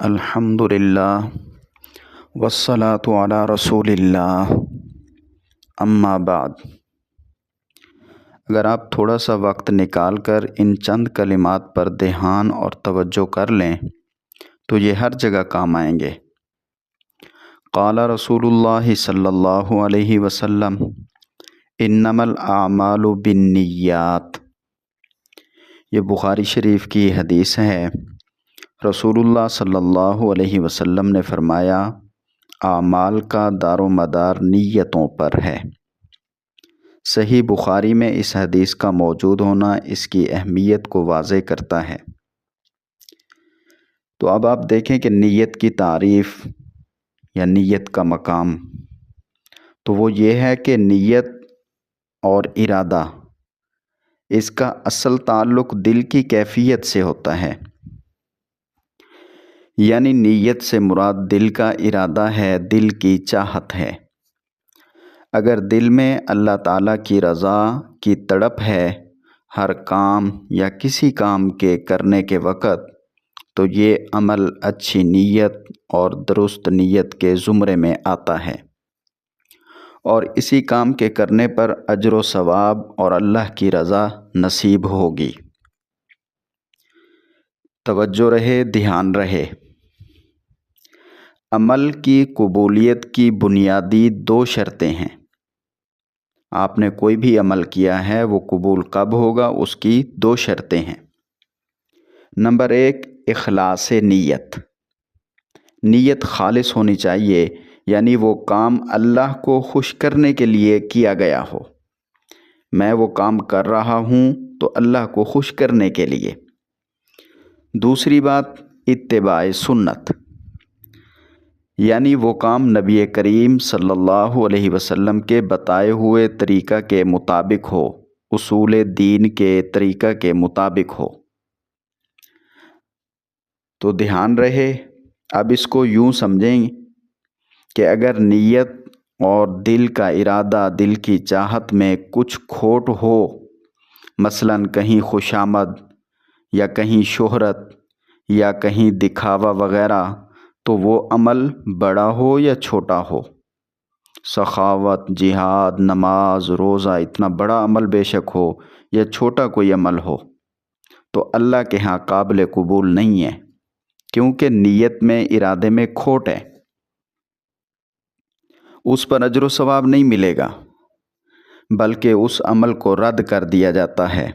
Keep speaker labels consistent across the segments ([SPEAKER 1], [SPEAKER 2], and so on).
[SPEAKER 1] الحمد للہ والصلاة علی رسول اللہ اما بعد۔ اگر آپ تھوڑا سا وقت نکال کر ان چند کلمات پر دھیان اور توجہ کر لیں تو یہ ہر جگہ کام آئیں گے۔ قال رسول اللہ صلی اللہ علیہ وسلم انما الاعمال بالنیات، یہ بخاری شریف کی حدیث ہے۔ رسول اللہ صلی اللہ علیہ وسلم نے فرمایا اعمال کا دار و مدار نیتوں پر ہے۔ صحیح بخاری میں اس حدیث کا موجود ہونا اس کی اہمیت کو واضح کرتا ہے۔ تو اب آپ دیکھیں کہ نیت کی تعریف یا نیت کا مقام، تو وہ یہ ہے کہ نیت اور ارادہ، اس کا اصل تعلق دل کی کیفیت سے ہوتا ہے۔ یعنی نیت سے مراد دل کا ارادہ ہے، دل کی چاہت ہے۔ اگر دل میں اللہ تعالیٰ کی رضا کی تڑپ ہے ہر کام یا کسی کام کے کرنے کے وقت، تو یہ عمل اچھی نیت اور درست نیت کے زمرے میں آتا ہے، اور اسی کام کے کرنے پر اجر و ثواب اور اللہ کی رضا نصیب ہوگی۔ توجہ رہے، دھیان رہے۔ عمل کی قبولیت کی بنیادی دو شرطیں ہیں۔ آپ نے کوئی بھی عمل کیا ہے وہ قبول کب ہوگا، اس کی دو شرطیں ہیں۔ نمبر 1، اخلاص نیت۔ نیت خالص ہونی چاہیے، یعنی وہ کام اللہ کو خوش کرنے کے لیے کیا گیا ہو۔ میں وہ کام کر رہا ہوں تو اللہ کو خوش کرنے کے لیے۔ دوسری بات، اتباع سنت، یعنی وہ کام نبی کریم صلی اللہ علیہ وسلم کے بتائے ہوئے طریقہ کے مطابق ہو، اصول دین کے طریقہ کے مطابق ہو۔ تو دھیان رہے، اب اس کو یوں سمجھیں کہ اگر نیت اور دل کا ارادہ، دل کی چاہت میں کچھ کھوٹ ہو، مثلاً کہیں خوشامد یا کہیں شہرت یا کہیں دکھاوا وغیرہ، تو وہ عمل بڑا ہو یا چھوٹا ہو، سخاوت، جہاد، نماز، روزہ، اتنا بڑا عمل بے شک ہو یا چھوٹا کوئی عمل ہو، تو اللہ کے ہاں قابل قبول نہیں ہے، کیونکہ نیت میں، ارادے میں کھوٹ ہے۔ اس پر اجر و ثواب نہیں ملے گا، بلکہ اس عمل کو رد کر دیا جاتا ہے۔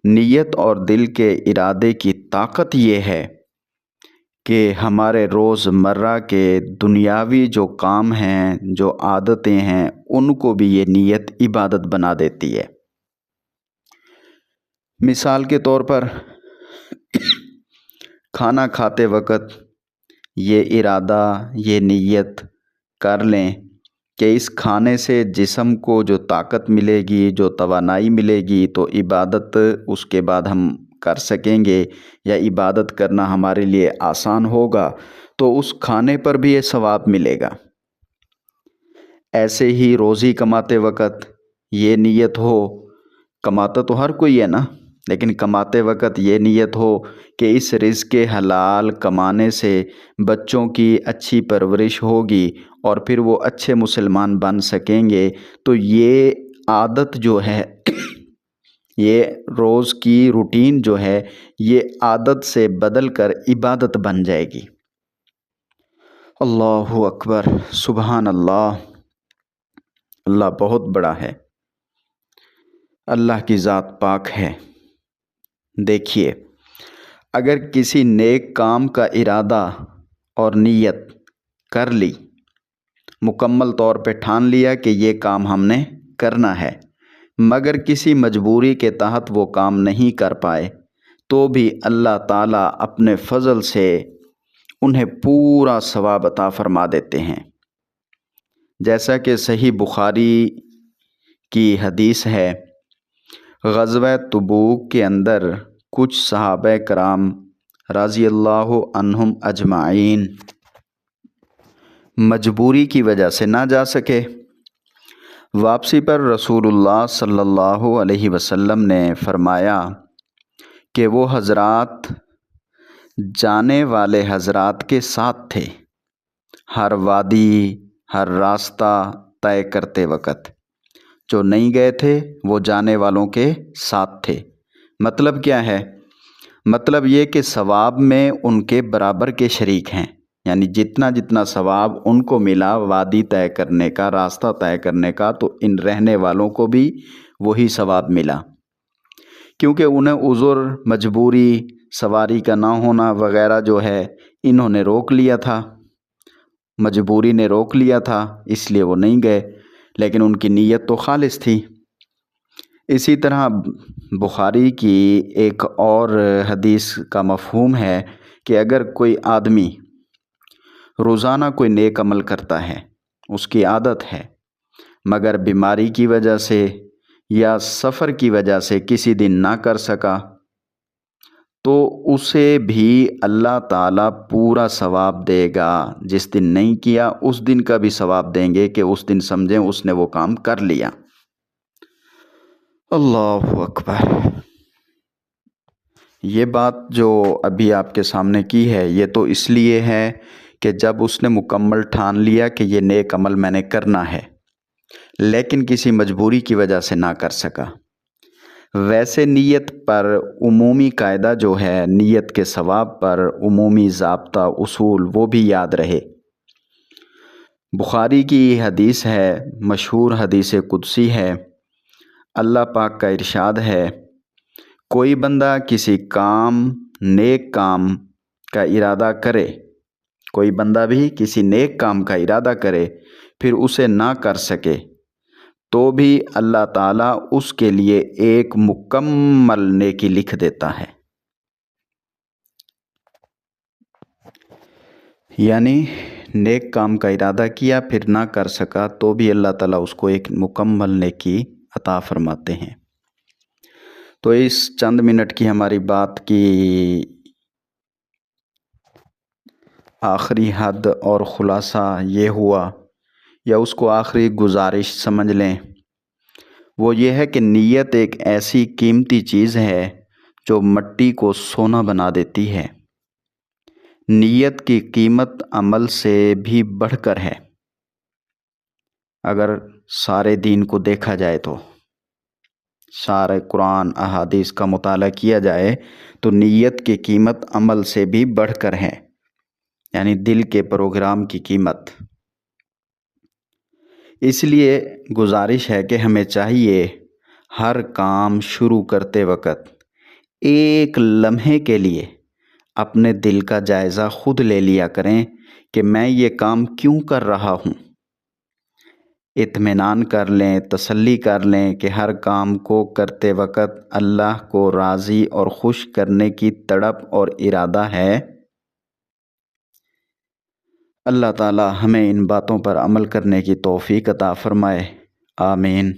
[SPEAKER 1] نیت اور دل کے ارادے کی طاقت یہ ہے کہ ہمارے روز مرہ کے دنیاوی جو کام ہیں، جو عادتیں ہیں، ان کو بھی یہ نیت عبادت بنا دیتی ہے۔ مثال کے طور پر کھانا کھاتے وقت یہ ارادہ، یہ نیت کر لیں کہ اس کھانے سے جسم کو جو طاقت ملے گی، جو توانائی ملے گی، تو عبادت اس کے بعد ہم کر سکیں گے، یا عبادت کرنا ہمارے لیے آسان ہوگا، تو اس کھانے پر بھی یہ ثواب ملے گا۔ ایسے ہی روزی کماتے وقت یہ نیت ہو، کماتا تو ہر کوئی ہے نا، لیکن کماتے وقت یہ نیت ہو کہ اس رزق حلال کمانے سے بچوں کی اچھی پرورش ہوگی اور پھر وہ اچھے مسلمان بن سکیں گے، تو یہ عادت جو ہے، یہ روز کی روٹین جو ہے، یہ عادت سے بدل کر عبادت بن جائے گی۔ اللہ اکبر، سبحان اللہ، اللہ بہت بڑا ہے، اللہ کی ذات پاک ہے۔ دیکھیے، اگر کسی نیک کام کا ارادہ اور نیت کر لی، مکمل طور پہ ٹھان لیا کہ یہ کام ہم نے کرنا ہے، مگر کسی مجبوری کے تحت وہ کام نہیں کر پائے، تو بھی اللہ تعالیٰ اپنے فضل سے انہیں پورا ثواب عطا فرما دیتے ہیں۔ جیسا کہ صحیح بخاری کی حدیث ہے، غزوہ تبوک کے اندر کچھ صحابہ کرام رضی اللہ عنہم اجمعین مجبوری کی وجہ سے نہ جا سکے۔ واپسی پر رسول اللہ صلی اللہ علیہ وسلم نے فرمایا کہ وہ حضرات جانے والے حضرات کے ساتھ تھے، ہر وادی ہر راستہ طے کرتے وقت۔ جو نہیں گئے تھے وہ جانے والوں کے ساتھ تھے۔ مطلب کیا ہے؟ مطلب یہ کہ ثواب میں ان کے برابر کے شریک ہیں، یعنی جتنا جتنا ثواب ان کو ملا وادی طے کرنے کا، راستہ طے کرنے کا، تو ان رہنے والوں کو بھی وہی ثواب ملا، کیونکہ انہیں عذر، مجبوری، سواری کا نہ ہونا وغیرہ جو ہے انہوں نے روک لیا تھا، مجبوری نے روک لیا تھا، اس لیے وہ نہیں گئے، لیکن ان کی نیت تو خالص تھی۔ اسی طرح بخاری کی ایک اور حدیث کا مفہوم ہے کہ اگر کوئی آدمی روزانہ کوئی نیک عمل کرتا ہے، اس کی عادت ہے، مگر بیماری کی وجہ سے یا سفر کی وجہ سے کسی دن نہ کر سکا، تو اسے بھی اللہ تعالیٰ پورا ثواب دے گا۔ جس دن نہیں کیا اس دن کا بھی ثواب دیں گے کہ اس دن سمجھیں اس نے وہ کام کر لیا۔ اللہ اکبر۔ یہ بات جو ابھی آپ کے سامنے کی ہے یہ تو اس لیے ہے کہ جب اس نے مکمل ٹھان لیا کہ یہ نیک عمل میں نے کرنا ہے، لیکن کسی مجبوری کی وجہ سے نہ کر سکا۔ ویسے نیت پر عمومی قاعدہ جو ہے، نیت کے ثواب پر عمومی ضابطہ اصول، وہ بھی یاد رہے۔ بخاری کی حدیث ہے، مشہور حدیث قدسی ہے، اللہ پاک کا ارشاد ہے، کوئی بندہ کسی کام، نیک کام کا ارادہ کرے، کوئی بندہ بھی کسی نیک کام کا ارادہ کرے پھر اسے نہ کر سکے، تو بھی اللہ تعالیٰ اس کے لیے ایک مکمل نیکی لکھ دیتا ہے۔ یعنی نیک کام کا ارادہ کیا پھر نہ کر سکا تو بھی اللہ تعالیٰ اس کو ایک مکمل نیکی عطا فرماتے ہیں۔ تو اس چند منٹ کی ہماری بات کی آخری حد اور خلاصہ یہ ہوا، یا اس کو آخری گزارش سمجھ لیں، وہ یہ ہے کہ نیت ایک ایسی قیمتی چیز ہے جو مٹی کو سونا بنا دیتی ہے۔ نیت کی قیمت عمل سے بھی بڑھ کر ہے۔ اگر سارے دین کو دیکھا جائے تو، سارے قرآن احادیث کا مطالعہ کیا جائے تو نیت کی قیمت عمل سے بھی بڑھ کر ہے، یعنی دل کے پروگرام کی قیمت۔ اس لیے گزارش ہے کہ ہمیں چاہیے ہر کام شروع کرتے وقت ایک لمحے کے لیے اپنے دل کا جائزہ خود لے لیا کریں کہ میں یہ کام کیوں کر رہا ہوں۔ اطمینان کر لیں، تسلی کر لیں کہ ہر کام کو کرتے وقت اللہ کو راضی اور خوش کرنے کی تڑپ اور ارادہ ہے۔ اللہ تعالی ہمیں ان باتوں پر عمل کرنے کی توفیق عطا فرمائے، آمین۔